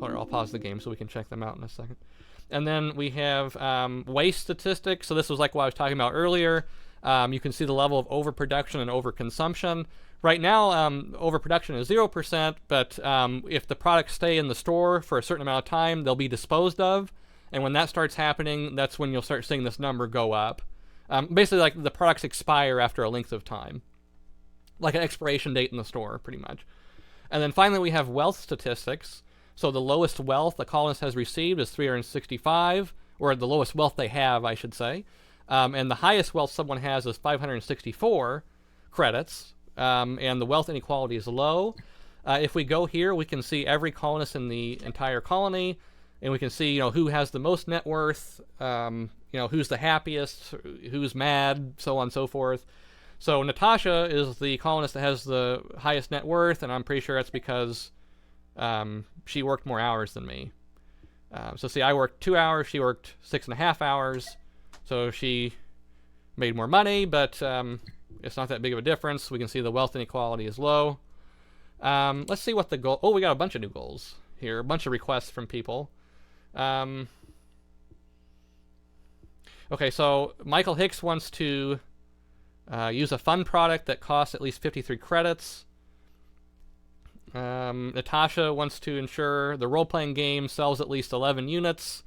I'll pause the game so we can check them out in a second. And then we have waste statistics. So this was like what I was talking about earlier. You can see the level of overproduction and overconsumption. Right now, overproduction is 0%, but if the products stay in the store for a certain amount of time, they'll be disposed of. And when that starts happening, that's when you'll start seeing this number go up. Basically, like the products expire after a length of time. Like an expiration date in the store, pretty much. And then finally, we have wealth statistics. So the lowest wealth a colonist has received is 365, or the lowest wealth they have, I should say. And the highest wealth someone has is 564 credits. And the wealth inequality is low. If we go here, we can see every colonist in the entire colony, and we can see, who has the most net worth, who's the happiest, who's mad, so on and so forth. So Natasha is the colonist that has the highest net worth, and I'm pretty sure that's because she worked more hours than me. So see, I worked 2 hours, she worked 6.5 hours, so she made more money, but it's not that big of a difference. We can see the wealth inequality is low. Let's see what the goal... Oh, we got a bunch of new goals here, a bunch of requests from people. Okay, so Michael Hicks wants to use a fun product that costs at least 53 credits. Natasha wants to ensure the role-playing game sells at least 11 units.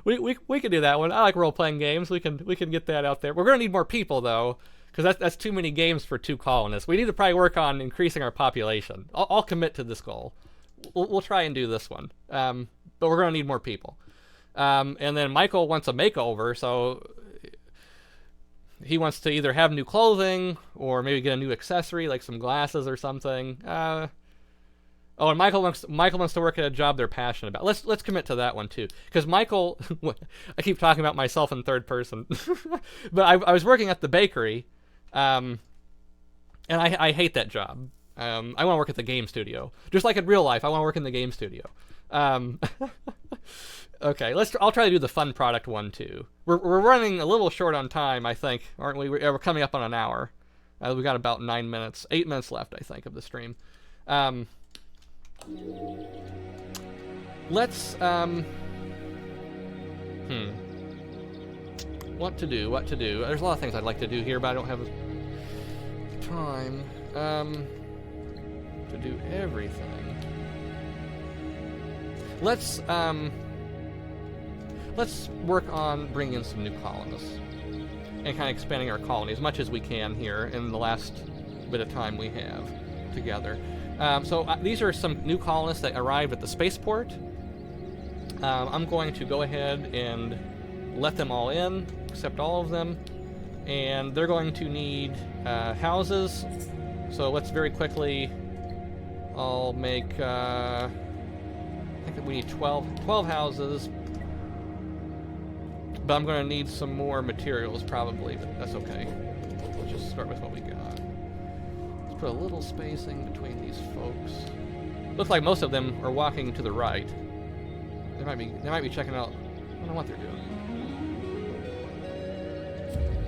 we can do that one. I like role-playing games. We can get that out there. We're going to need more people, though, because that's too many games for 2 colonists. We need to probably work on increasing our population. I'll commit to this goal. We'll try and do this one. But we're going to need more people. And then Michael wants a makeover, so he wants to either have new clothing or maybe get a new accessory, like some glasses or something. Oh, and Michael wants to work at a job they're passionate about. Let's commit to that one too, because Michael, I keep talking about myself in third person, but I was working at the bakery, and I hate that job. I want to work at the game studio, just like in real life. I want to work in the game studio. Okay, I'll try to do the fun product one too. We're running a little short on time, I think, aren't we? We're coming up on an hour. We got about 8 minutes left, I think, of the stream. Let's what to do? There's a lot of things I'd like to do here, but I don't have time to do everything. Let's work on bringing in some new colonists and kind of expanding our colony as much as we can here in the last bit of time we have together. So these are some new colonists that arrived at the spaceport. I'm going to go ahead and let them all in, accept all of them, and they're going to need houses. So let's very quickly, I'll make, I think that we need 12 houses, but I'm going to need some more materials probably, but that's okay. Let's just start with what we got. Let's put a little spacing between these folks. Looks like most of them are walking to the right. They might be checking out. I don't know what they're doing.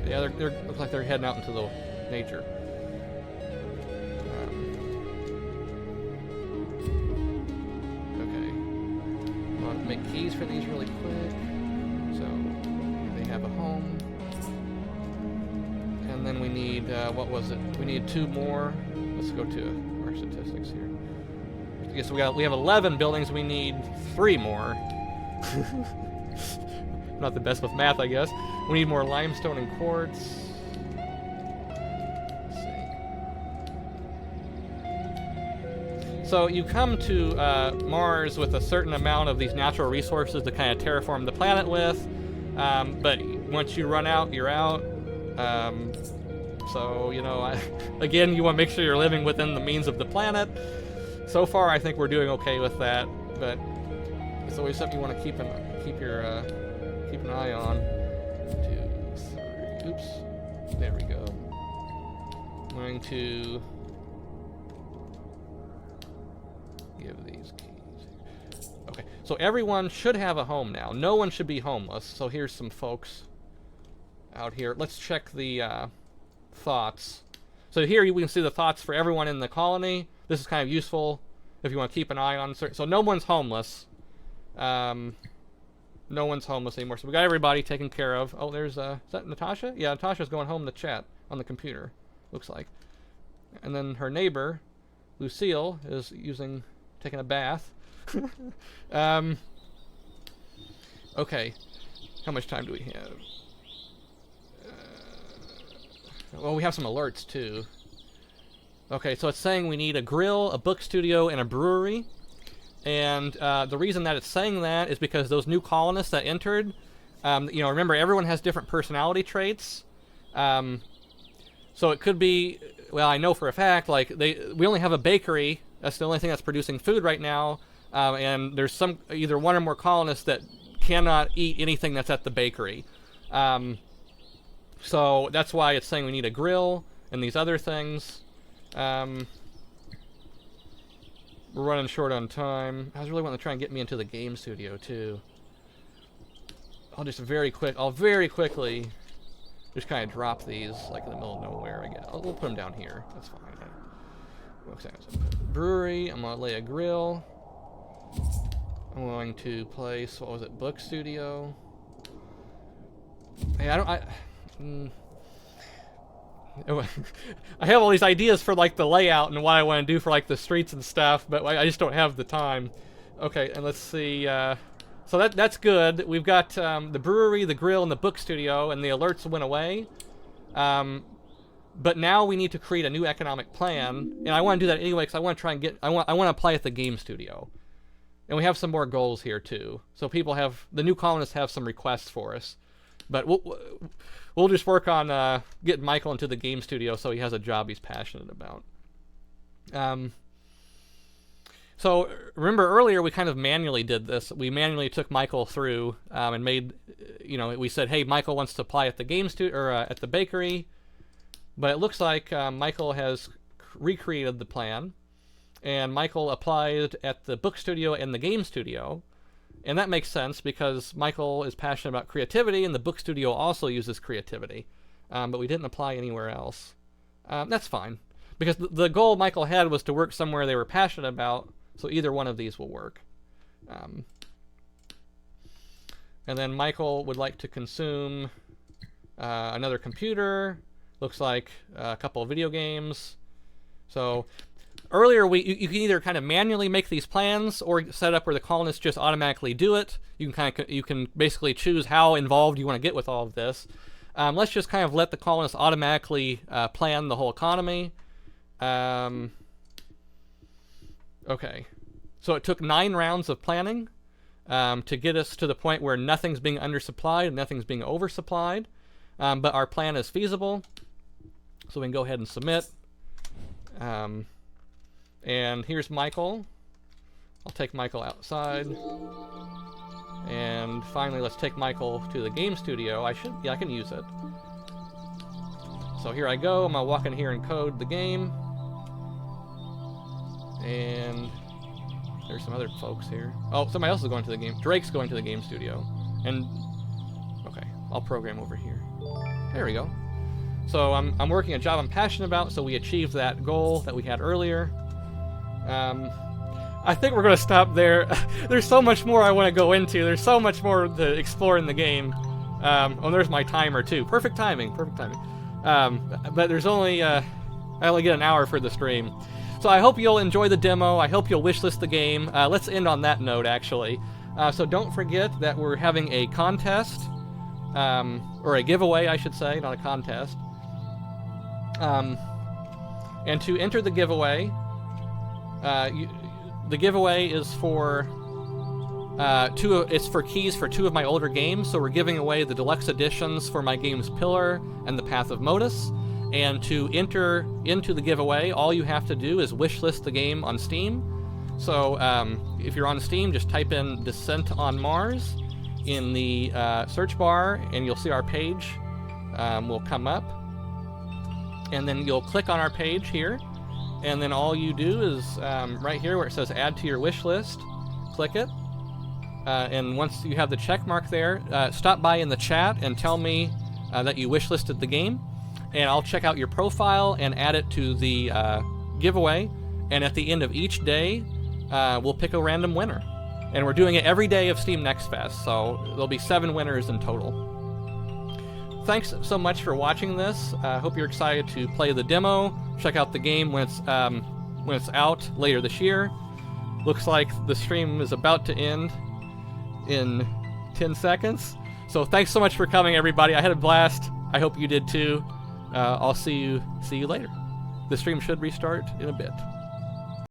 Yeah, they look like they're heading out into the nature. Okay. I want to make keys for these really quick. So they have a home. And then we need, what was it? We need 2 more. Let's go to our statistics here. Okay, so we have 11 buildings. We need 3 more. Not the best with math, I guess. We need more limestone and quartz. Let's see. So you come to Mars with a certain amount of these natural resources to kind of terraform the planet with, but once you run out, you're out. So, again, you want to make sure you're living within the means of the planet. So far, I think we're doing okay with that, but it's always something you want to keep an eye on. 2, 3. Oops. There we go. I'm going to give these keys. Okay, so everyone should have a home now. No one should be homeless. So here's some folks out here. Let's check the thoughts. So here we can see the thoughts for everyone in the colony. This is kind of useful if you want to keep an eye on certain. So no one's homeless. No one's homeless anymore. So we got everybody taken care of. Oh, there's is that Natasha? Yeah, Natasha's going home to chat on the computer. looks like. And then her neighbor, Lucille, is taking a bath. Okay, how much time do we have? Well, we have some alerts too. Okay, so it's saying we need a grill, a book studio, and a brewery. And the reason that it's saying that is because those new colonists that entered, remember everyone has different personality traits. So it could be, well, I know for a fact, like we only have a bakery. That's the only thing that's producing food right now. And there's either one or more colonists that cannot eat anything that's at the bakery. So that's why it's saying we need a grill and these other things. We're running short on time. I was really wanting to try and get me into the game studio too. I'll very quickly just kind of drop these like in the middle of nowhere. I guess we'll put them down here. That's fine. Brewery. I'm gonna lay a grill. I'm going to place, what was it, book studio. Hey, I have all these ideas for like the layout and what I want to do for like the streets and stuff, but I just don't have the time. Okay, and let's see. So that's good. We've got the brewery, the grill, and the book studio, and the alerts went away. But now we need to create a new economic plan, and I want to do that anyway because I want to try and I want to apply at the game studio. And we have some more goals here too. So the new colonists have some requests for us. But we'll just work on getting Michael into the game studio so he has a job he's passionate about. So remember earlier we kind of manually did this. We manually took Michael through and made, we said, hey, Michael wants to apply at the game studio or at the bakery. But it looks like Michael has recreated the plan. And Michael applied at the book studio and the game studio. And that makes sense because Michael is passionate about creativity and the book studio also uses creativity. But we didn't apply anywhere else. That's fine. Because the goal Michael had was to work somewhere they were passionate about, so either one of these will work. And then Michael would like to consume another computer. Looks like a couple of video games. So earlier, you can either kind of manually make these plans or set up where the colonists just automatically do it. You can basically choose how involved you want to get with all of this. Let's just kind of let the colonists automatically plan the whole economy. Okay. So it took 9 rounds of planning to get us to the point where nothing's being undersupplied and nothing's being oversupplied. But our plan is feasible. So we can go ahead and submit. And here's Michael. I'll take Michael outside. And finally, let's take Michael to the game studio. I can use it. So here I go. I'm gonna walk in here and code the game. And there's some other folks here. Oh, somebody else is going to the game. Drake's going to the game studio. And okay, I'll program over here. There we go. So I'm working a job I'm passionate about, so we achieved that goal that we had earlier. I think we're going to stop there. There's so much more I want to go into. There's so much more to explore in the game. Oh, there's my timer too. Perfect timing. But there's only, I only get an hour for the stream. So I hope you'll enjoy the demo. I hope you'll wishlist the game. Let's end on that note, actually. So don't forget that we're having a contest, or a giveaway, I should say, not a contest. And to enter the giveaway, the giveaway is for it's for keys for 2 of my older games. So we're giving away the deluxe editions for my games Pillar and The Path of Modus. And to enter into the giveaway, all you have to do is wishlist the game on Steam. So if you're on Steam, just type in Dissent on Mars in the search bar, and you'll see our page will come up. And then you'll click on our page here. And then all you do is right here where it says add to your wish list, click it. And once you have the check mark there, stop by in the chat and tell me that you wish listed the game. And I'll check out your profile and add it to the giveaway. And at the end of each day, we'll pick a random winner. And we're doing it every day of Steam Next Fest, so there'll be 7 winners in total. thanks so much for watching this. I hope you're excited to play the demo. Check out the game when it's out later this year. Looks like the stream is about to end in 10 seconds. So thanks so much for coming, everybody. I had a blast. I hope you did too. I'll see you later. The stream should restart in a bit.